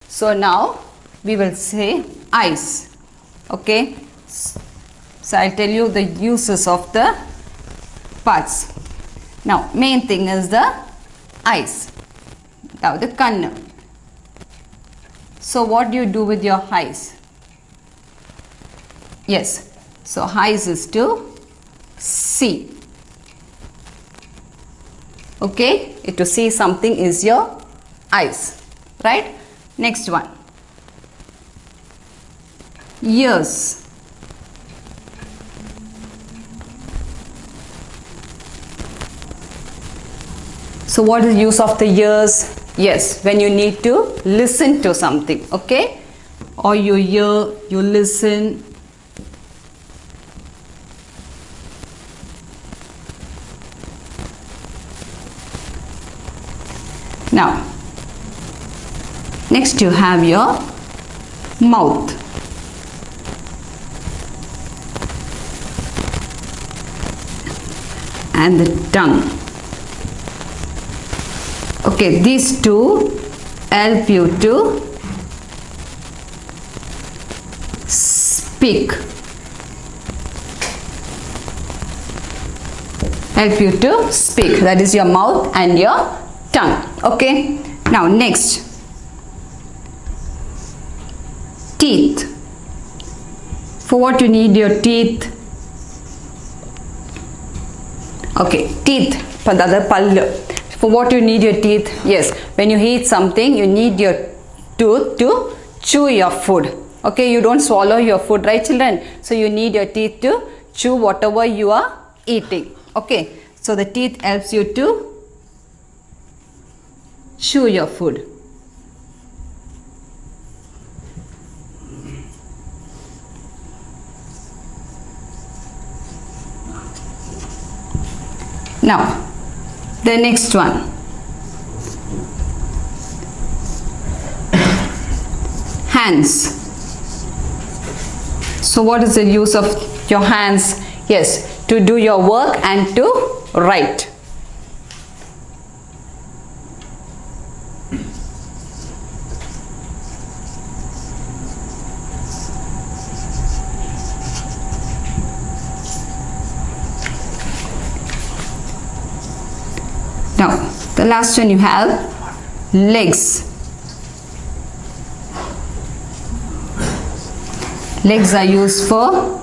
So now we will say eyes. Okay, so I'll tell you the uses of the parts. Now main thing is the eyes. Now the kannu. So what do you do with your eyes? Yes, so eyes is to see. Okay, to see something is your eyes, right? Next one, ears. So what is the use of the ears? Yes, when you need to listen to something, okay, or you hear, you listen. Now next you have your mouth. And the tongue. Okay, these two help you to speak. Help you to speak. That is your mouth and your tongue. Okay, now next, teeth. For what you need your teeth? Okay, teeth, pallu. For what you need your teeth? Yes, when you eat something, you need your tooth to chew your food. Okay, you don't swallow your food, right children? So you need your teeth to chew whatever you are eating. Okay, so the teeth helps you to chew your food. Now the next one, hands. So what is the use of your hands? Yes, to do your work and to write. Now the last one, you have legs. Legs are used for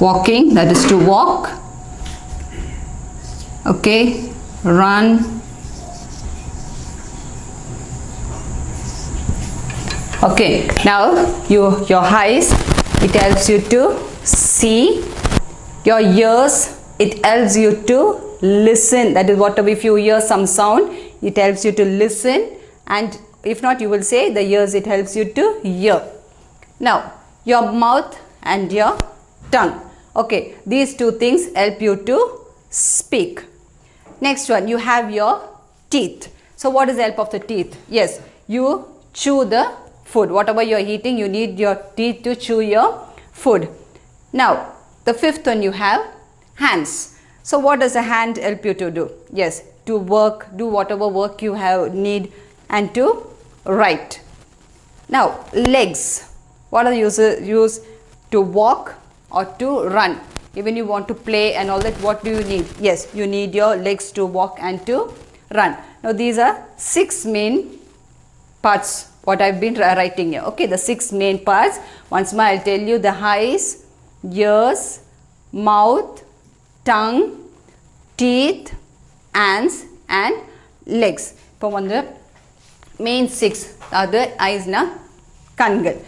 walking, that is to walk, okay, run, okay. Now your eyes, it helps you to see. Your ears, it helps you to listen. That is, whatever, if you hear some sound, it helps you to listen, and if not, you will say the ears, it helps you to hear. Now your mouth and your tongue. Okay, these two things help you to speak. Next one, you have your teeth. So what is the help of the teeth? Yes, you chew the food. Whatever you are eating, you need your teeth to chew your food. Now the fifth one, you have hands. So what does a hand help you to do? Yes, to work, do whatever work you have need, and to write. Now legs. What are the use to walk or to run? Even you want to play and all that, what do you need? Yes, you need your legs to walk and to run. Now these are 6 main parts what I've been writing here. Okay, the 6 main parts. Once more I'll tell you: the eyes, ears, mouth, tongue, teeth, hands and legs. இப்போ வந்து main 6, அது eyes na கண்கள்.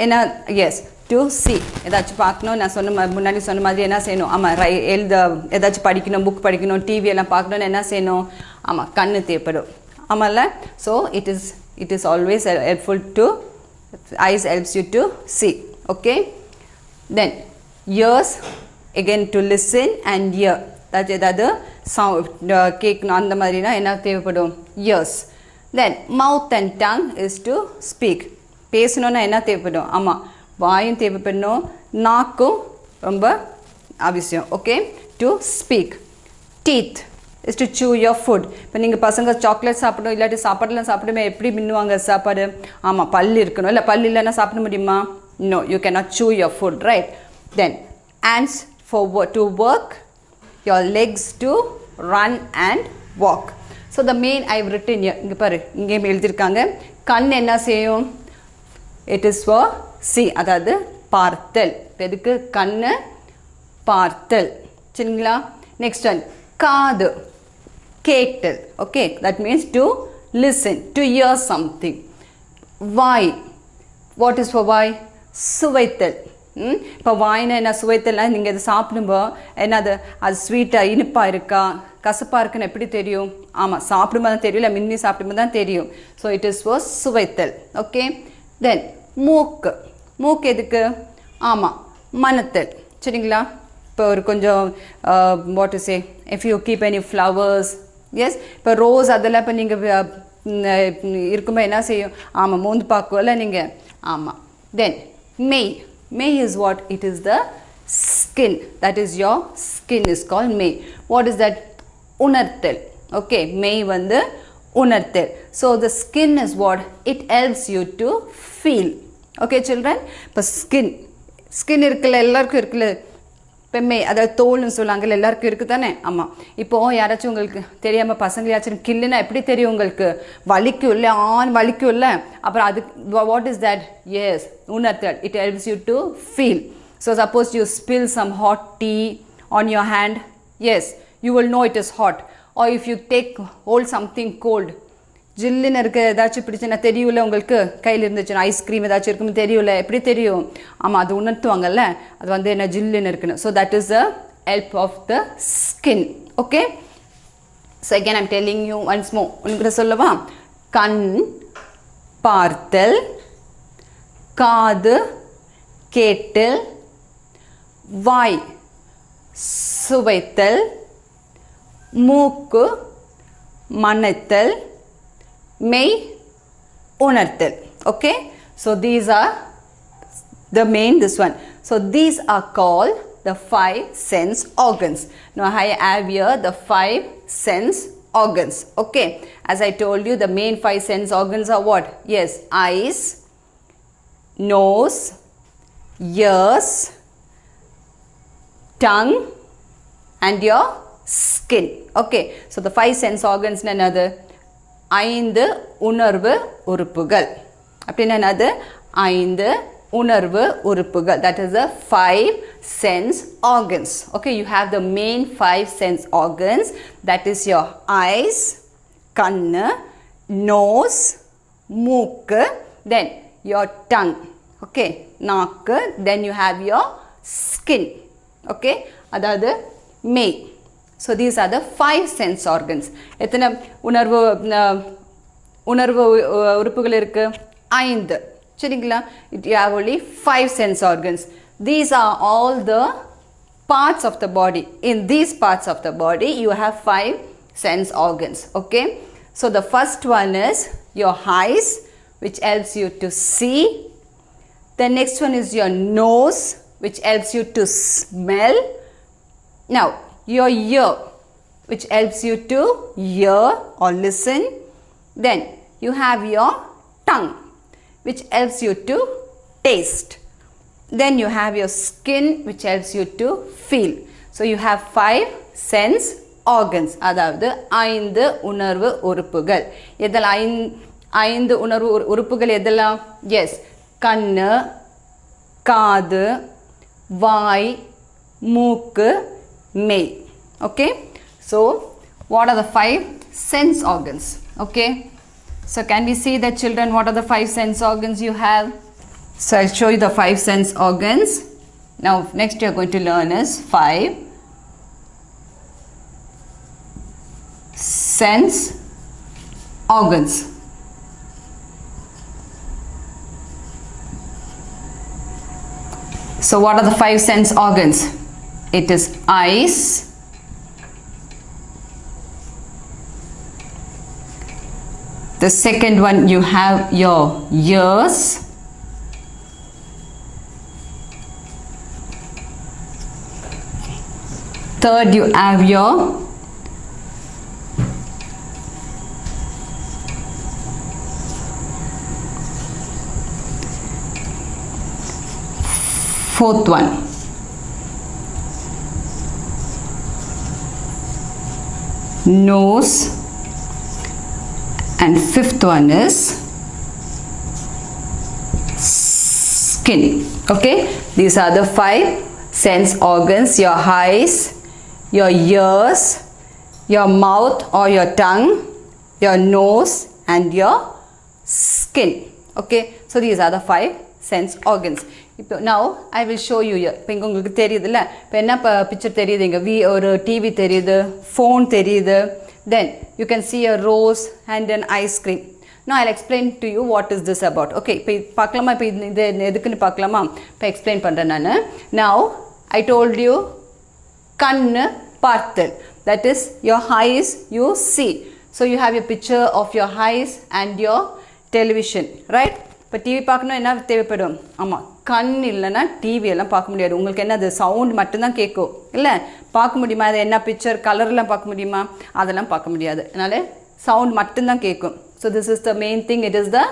என்ன, yes, to see. ஏதாச்சும் பார்க்கணும், நான் முன்னாடி சொன்ன மாதிரி என்ன செய்யணும்? ஆமாம், ஏதாச்சும் படிக்கணும், புக் படிக்கணும், டிவி எல்லாம் பார்க்கணும்னு என்ன செய்யணும்? ஆமாம், கண்ணு தேவைப்படும். ஆமாம்ல? So it is always helpful to, eyes helps you to see. Okay, then ears, again to listen and hear. That's ஏதாவது sound கேட்கணும், அந்த மாதிரினா என்ன தேவைப்படும்? ears. Then mouth and tongue is to speak. பேசணும்னா என்ன தேவைப்படும்? ஆமாம், வாயும் தேவைப்படணும், நாக்கும் ரொம்ப அவசியம். Okay, to speak. Teeth, is to chew your food. இப்போ நீங்கள் பசங்க சாக்லேட் சாப்பிடணும் இல்லாட்டி சாப்பாடுலாம் சாப்பிடுமே எப்படி மின்னுவாங்க சாப்பாடு? ஆமாம், பல்லு இருக்கணும். இல்லை பல்லு இல்லைன்னா சாப்பிட முடியுமா? No, you cannot chew your food, right? Then hands to work, your legs to run and walk. So the main I've written here, இங்கே பாரு, இங்கே எழுதியிருக்காங்க. கண் என்ன செய்யும்? It is for see, அதாவது பார்த்தல். எதுக்கு? கண்ணு பார்த்தல். சரிங்களா? Next one, காது, கேட்டல். Okay, that means to listen, to hear something. Why, what is for வாய்? சுவைத்தல். இப்போ வாயினா என்ன? சுவைத்தல்னா நீங்கள் இதை சாப்பிடும்போது என்னது, அது ஸ்வீட்டாக இனிப்பாக இருக்கா கசப்பாக இருக்குன்னு எப்படி தெரியும்? ஆமாம், சாப்பிடும்போது தான் தெரியும், இல்லை மின்னி சாப்பிடும்போது தான் தெரியும். ஸோ இட் இஸ் ஃபார் சுவைத்தல். ஓகே. தென் மூக்கு. மூக்கு எதுக்கு? ஆமாம், மணத்தல். சரிங்களா? இப்போ ஒரு கொஞ்சம் what to say, if you keep any flowers, yes, இப்போ ரோஸ் அதெல்லாம் இப்போ நீங்கள் இருக்கும்போது என்ன செய்யும்? ஆமாம், மோந்து பார்க்கும்ல நீங்கள். ஆமாம். தென் மெய். மெய் is what? It is the skin. That is your skin is called மெய். What is that? உணர்த்தல். Okay, மெய் வந்து உணர்த்தல். So the skin is what? It helps you to feel. Okay children? இப்போ skin இருக்குல்ல, எல்லாருக்கும் இருக்குல்ல, பெம்மை, அதாவது தோல்னு சொல்லுவாங்கல்ல, எல்லாருக்கும் இருக்குது தானே? ஆமாம். இப்போது யாராச்சும் உங்களுக்கு தெரியாமல் பசங்க யாச்சும் கில்லுன்னா எப்படி தெரியும் உங்களுக்கு? வலிக்கும் இல்லை, வலிக்கும் இல்லை. அப்புறம் அது வாட் இஸ் தட்? எஸ், உணர்த்தல். It helps you to feel. So suppose you spill some hot tea on your hand, yes, you will know it is hot. Or if you hold something cold, ஜில்லுன்னு இருக்க ஏதாச்சும் பிடிச்சுன்னா தெரியும்ல உங்களுக்கு? கையில் இருந்துச்சுன்னா ice cream ஏதாச்சும் இருக்குன்னு தெரியும்ல? எப்படி தெரியும்? ஆமாம், அது உணர்த்துவாங்கல்ல, அது வந்து என்ன ஜில்லுன்னு இருக்குன்னு. So that is the help of the skin. Okay. So again I'm telling you once more. உங்களுக்கு சொல்லவா? கண் பார்த்தல், காது கேட்டல், வாய் சுவைத்தல், மூக்கு மணத்தல், மெய் உணர்த்தல். Okay, so these are the main this one. So these are called the 5 sense organs. Now I have here the 5 sense organs. Okay, as I told you, the main 5 sense organs are what? Yes, eyes, nose, ears, tongue and your skin. Okay, so the 5 sense organs another. 5 உணர்வு உறுப்புகள். அப்படின்னா என்னது? 5 உணர்வு உறுப்புகள். That is the 5 sense organs. Okay, you have the main 5 sense organs. That is your eyes, கண்ணு, nose, மூக்கு, then your tongue. Okay, நாக்கு, then you have your skin. Okay, அதாவது மெய். So these are the 5 sense organs. எத்தனை உணர்வு உறுப்புகள் இருக்கு? 5. சரிங்களா? You have only 5 sense organs. These are all the parts of the body. In these parts of the body you have 5 sense organs. Okay, so the first one is your eyes, which helps you to see. The next one is your nose, which helps you to smell. Now your ear, which helps you to hear or listen. Then you have your tongue, which helps you to taste. Then you have your skin, which helps you to feel. So you have 5 sense organs. அதாவது 5 உணர்வு உறுப்புகள். எதெல்லாம் 5 உணர்வு உறுப்புகள் எதெல்லாம்? S, கண்ணு, காது, வாய், மூக்கு, மெய். Okay, so what are the 5 sense organs? Okay, so can we see that children, what are the 5 sense organs you have? So I'll show you the 5 sense organs. Now next you are going to learn is 5 sense organs. So what are the 5 sense organs? It is eyes, the second one you have your ears, third you have your Fourth one, nose, and fifth one is skin. Okay, these are the 5 sense organs: your eyes, your ears, your mouth or your tongue, your nose, and your skin. Okay, so these are the 5 sense organs. Now I will show you here. இப்போ உங்களுக்கு தெரியுதுல்ல, இப்போ என்ன picture தெரியுது, இங்கே ஒரு TV தெரியுது, phone தெரியுது, then you can see a rose and an ice cream. Now I'll explain to you what is this about. Okay, இப்போ பார்க்கலாமா, இப்போ இது எதுக்குன்னு பார்க்கலாமா, இப்போ எக்ஸ்பிளைன் பண்ணுறேன் நான். Now I told you கண்ணு பார்த்தல், that is your eyes you see. So you have a picture of your eyes and your television, right? இப்போ டிவி பார்க்கணும் என்ன தேவைப்படும், ஆமாம் கண் இல்லைன்னா டிவி எல்லாம் பார்க்க முடியாது. உங்களுக்கு என்ன, அது சவுண்ட் மட்டும்தான் கேட்கும், இல்லை பார்க்க முடியுமா, அது என்ன பிக்சர் கலர்லாம் பார்க்க முடியுமா, அதெல்லாம் பார்க்க முடியாது. அதனால் சவுண்ட் மட்டும்தான் கேட்கும். So this is the main thing, it is the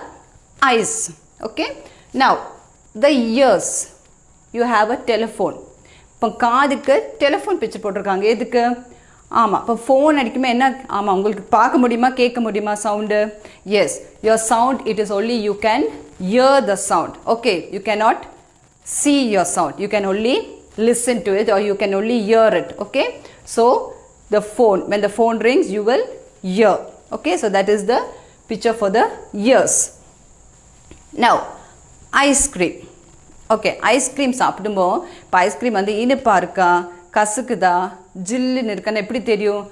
eyes. Okay, now the ears, you have a telephone. இப்போ காதுக்கு டெலிஃபோன் பிக்சர் போட்டிருக்காங்க, எதுக்கு, ஆமாம் இப்போ ஃபோன் அடிக்குமே என்ன, ஆமாம் உங்களுக்கு பார்க்க முடியுமா கேட்க முடியுமா sound, yes your sound it is only you can hear the sound. Okay, you cannot see your sound, you can only listen to it or you can only hear it. Okay, so the phone, when the phone rings you will hear. Okay, so that is the picture for the ears. Now ice cream. Okay, ice cream சாப்பிடும்போ இப்போ ice cream வந்து இனிப்பா இருக்கா கசுக்குதா ஜில்லுன்னு இருக்கான்னு எப்படி தெரியும்,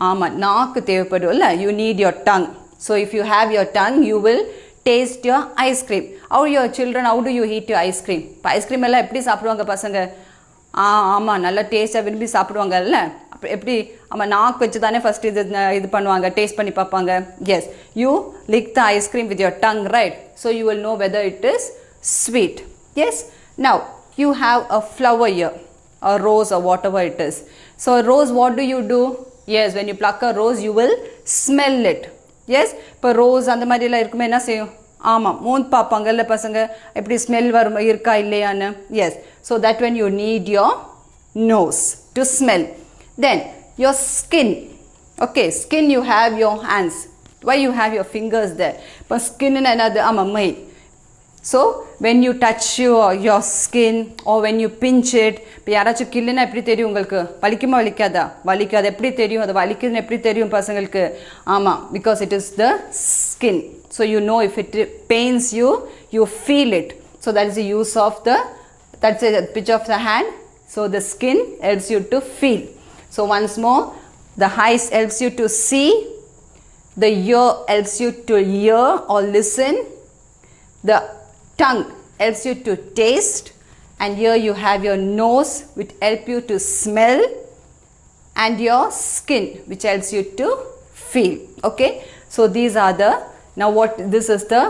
ஆமாம் நாக்கு தேவைப்படும் இல்லை, you need your tongue. So if you have your tongue you will taste your ice cream. How your children, how do you eat your ice cream? இப்போ ஐஸ்கிரீம் எல்லாம் எப்படி சாப்பிடுவாங்க பசங்க, ஆமாம் நல்லா டேஸ்ட்டாக விரும்பி சாப்பிடுவாங்க இல்லை, அப்போ எப்படி, ஆமாம் நாக்கு வச்சு தானே ஃபஸ்ட்டு இது பண்ணுவாங்க, டேஸ்ட் பண்ணி பார்ப்பாங்க. Yes, you lick the ice cream with your tongue, right? So you will know whether it is sweet. Yes, now you have a flower here, a rose or whatever it is. So a rose, what do you do? Yes, when you pluck a rose you will smell it. Yes, இப்போ rose அந்த மாதிரிலாம் இருக்குமே என்ன செய்யும், ஆமாம் மூந்து பார்ப்பாங்கல்ல பசங்க, எப்படி smell வரும் இருக்கா இல்லையான்னு. Yes, so that when you need your nose to smell. Then your skin. Okay, skin, you have your hands. Why you have your fingers there? இப்போ ஸ்கின்னு என்னது, ஆமாம் my. So when you touch your skin or when you pinch it, இப்போ யாராச்சும் கில்லுன்னா எப்படி தெரியும் உங்களுக்கு, வலிக்குமா வலிக்காதா, வலிக்காது, எப்படி தெரியும் அது வலிக்குதுன்னு எப்படி தெரியும் பசங்களுக்கு, ஆமாம் because it is the skin. So you know if it pains you, you feel it. So that is the use of the, that's a picture of the hand. So the skin helps you to feel. So once more, the eyes helps you to see, the ear helps you to hear or listen, the tongue helps you to taste, and here you have your nose which help you to smell, and your skin which helps you to feel. Okay, so these are the, now what, this is the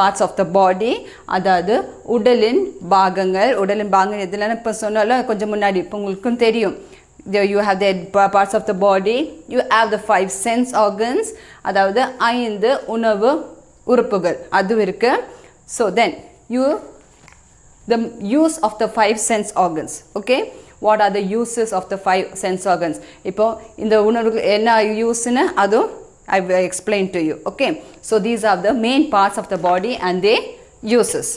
parts of the body. அதாவது உடலின் பாகங்கள், உடலின் பாகங்கள் எதுலன்னு இப்போ சொன்னாலும் கொஞ்சம் முன்னாடி இப்போ உங்களுக்கும் தெரியும். There you have the parts of the body, you have the 5 sense organs, அதாவது 5 உணவு உறுப்புகள் அது இருக்கு. So then the use of the 5 sense organs. Okay, what are the uses of the 5 sense organs? இப்போ இந்த உணர்வுகள் என்ன யூஸ்னு அதுவும் I will explain to you. Okay, so these are the main parts of the body and their uses.